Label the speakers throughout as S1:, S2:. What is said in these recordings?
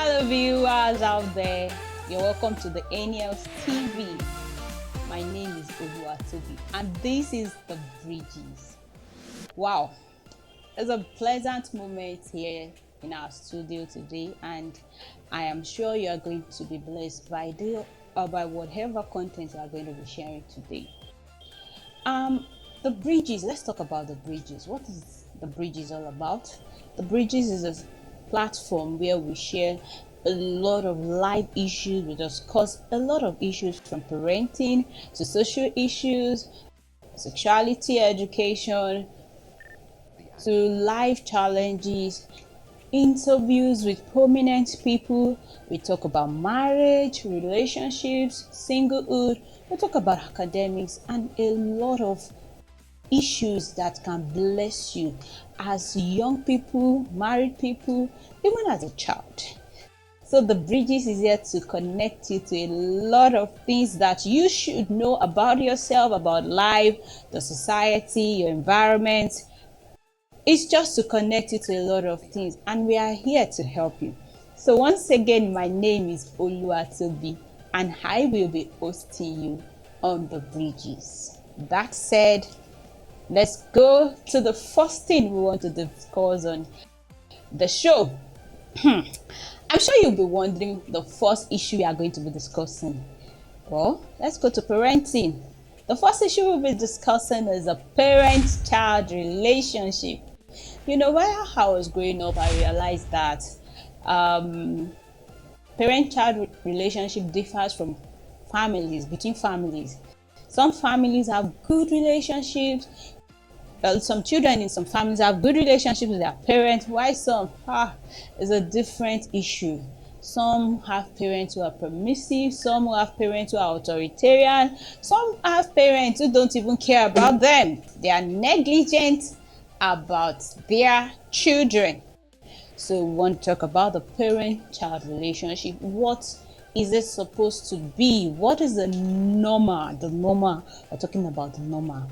S1: Hello, viewers out there. You're welcome to the Aniels TV. My name is Oluwatobi, and this is the Bridges. Wow, it's a pleasant moment here in our studio today, and I am sure you are going to be blessed by by whatever content we are going to be sharing today. The Bridges. Let's talk about the Bridges. What is the Bridges all about? The Bridges is a platform where we share a lot of life issues. We discuss a lot of issues from parenting to social issues, sexuality education, to life challenges, interviews with prominent people. We talk about marriage, relationships, singlehood. We talk about academics and a lot of issues that can bless you as young people, married people, even as a child. So the Bridges is here to connect you to a lot of things that you should know about yourself, about life, the society, your environment. It's just to connect you to a lot of things, and we are here to help you. So once again, my name is Oluwatobi, and I will be hosting you on the Bridges. That said, let's go to the first thing we want to discuss on the show. I'm sure you'll be wondering the first issue we are going to be discussing. Well, let's go to parenting. The first issue we'll be discussing is a parent-child relationship. You know, while I was growing up, I realized that parent-child relationship differs from families, between families. Some families have good relationships. Some children in some families have good relationships with their parents, while some is a different issue. Some have parents who are permissive, some have parents who are authoritarian, some have parents who don't even care about them. They are negligent about their children. So we want to talk about the parent-child relationship. What is it supposed to be? What is the normal? The normal, we're talking about the normal.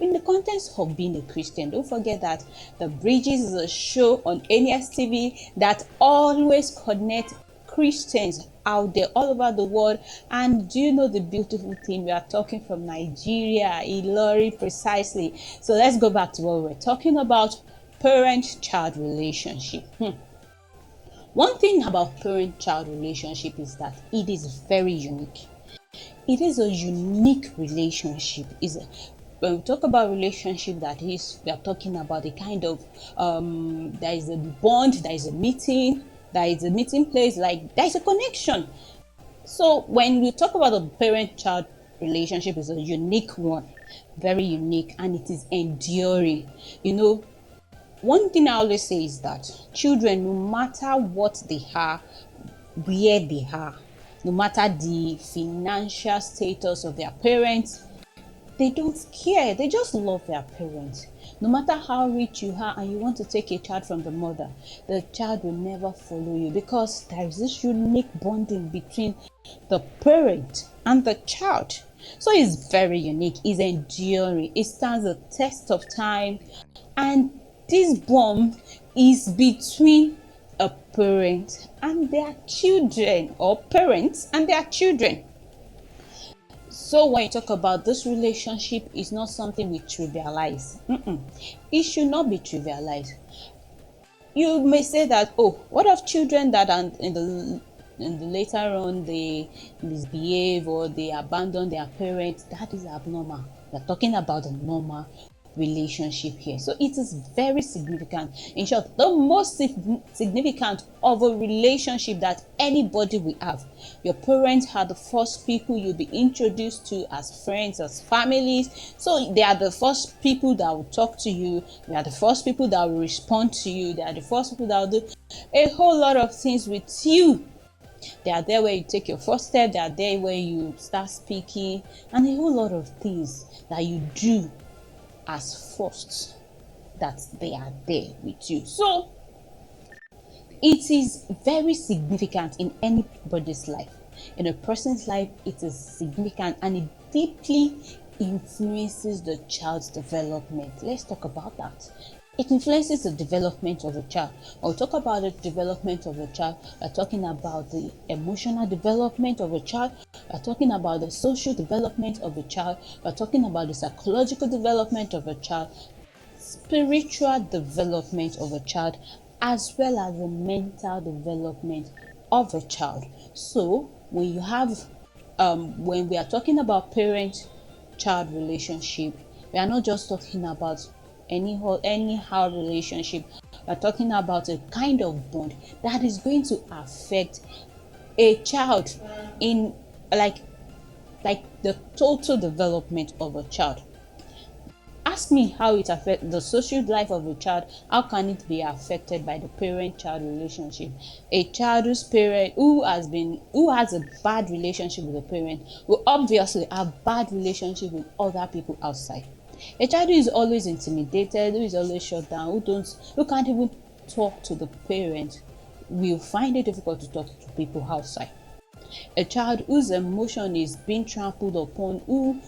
S1: In the context of being a Christian, don't forget that the Bridges is a show on NES TV that always connects Christians out there all over the world. And do you know the beautiful thing? We are talking from Nigeria, Ilori precisely. So let's go back to what we're talking about, parent-child relationship. One thing about parent-child relationship is that it is very unique. It is a unique relationship. When we talk about relationship, that is, we are talking about a kind of there is a bond, there is a meeting place, like there is a connection. So when we talk about the parent-child relationship, is a unique one, very unique, and it is enduring. You know, one thing I always say is that children, no matter what they are, where they are, no matter the financial status of their parents, they don't care. They just love their parents. No matter how rich you are and you want to take a child from the mother, the child will never follow you, because there is this unique bonding between the parent and the child. So it's very unique, it's enduring, it stands the test of time, and this bond is between a parent and their children, or parents and their children. So when you talk about this relationship, it's not something we trivialize. It should not be trivialized. You may say that, oh, what of children that are in the later on they misbehave or they abandon their parents? That is abnormal. We're talking about the normal relationship here. So it is very significant. In short, the most significant of a relationship that anybody will have. Your parents are the first people you'll be introduced to as friends, as families. So they are the first people that will talk to you. They are the first people that will respond to you. They are the first people that will do a whole lot of things with you. They are there where you take your first step. They are there where you start speaking, and a whole lot of things that you do as first, that they are there with you. So it is very significant in anybody's life. In a person's life, it is significant, and it deeply influences the child's development. Let's talk about that. It influences the development of a child. When we talk about the development of a child, we're talking about the emotional development of a child, we're talking about the social development of a child, we're talking about the psychological development of a child, spiritual development of a child, as well as the mental development of a child. So when you have when we are talking about parent child relationship, we are not just talking about anyhow relationship. We're talking about a kind of bond that is going to affect a child in like the total development of a child. Ask me how it affects the social life of a child. How can it be affected by the parent-child relationship? A child who has a bad relationship with a parent will obviously have bad relationship with other people outside. A child who is always intimidated, who is always shut down, who can't even talk to the parent, will find it difficult to talk to people outside. A child whose emotion is being trampled upon, who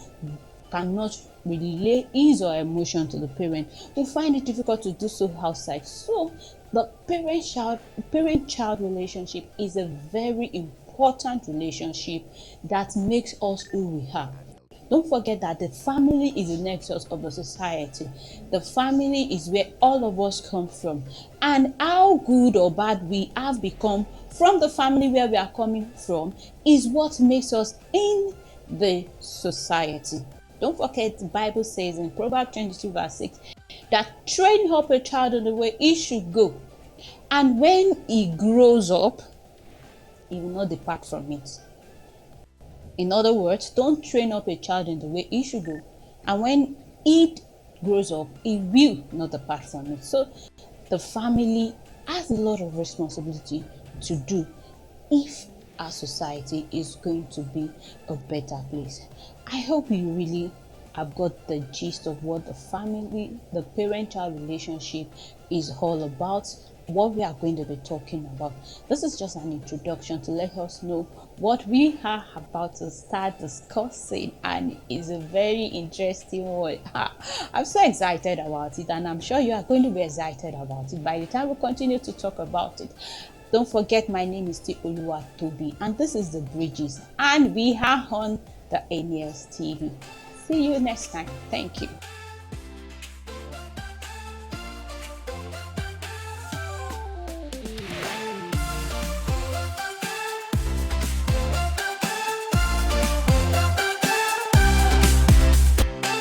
S1: cannot relay his or her emotion to the parent, will find it difficult to do so outside. So the parent-child relationship is a very important relationship that makes us who we are. Don't forget that the family is the nexus of the society. The family is where all of us come from. And how good or bad we have become from the family where we are coming from is what makes us in the society. Don't forget, the Bible says in Proverbs 22 verse 6 that train up a child in the way he should go. And when he grows up, he will not depart from it. In other words, don't train up a child in the way he should go. And when he grows up, he will not depart from it. So the family has a lot of responsibility to do if our society is going to be a better place. I hope you really have got the gist of what the parent-child relationship is all about, what we are going to be talking about. This is just an introduction to let us know what we are about to start discussing, and it's a very interesting one. I'm so excited about it, and I'm sure you are going to be excited about it by the time we continue to talk about it. Don't forget, my name is Tobi, and this is The Bridges, and we are on the NES TV. See you next time. Thank you.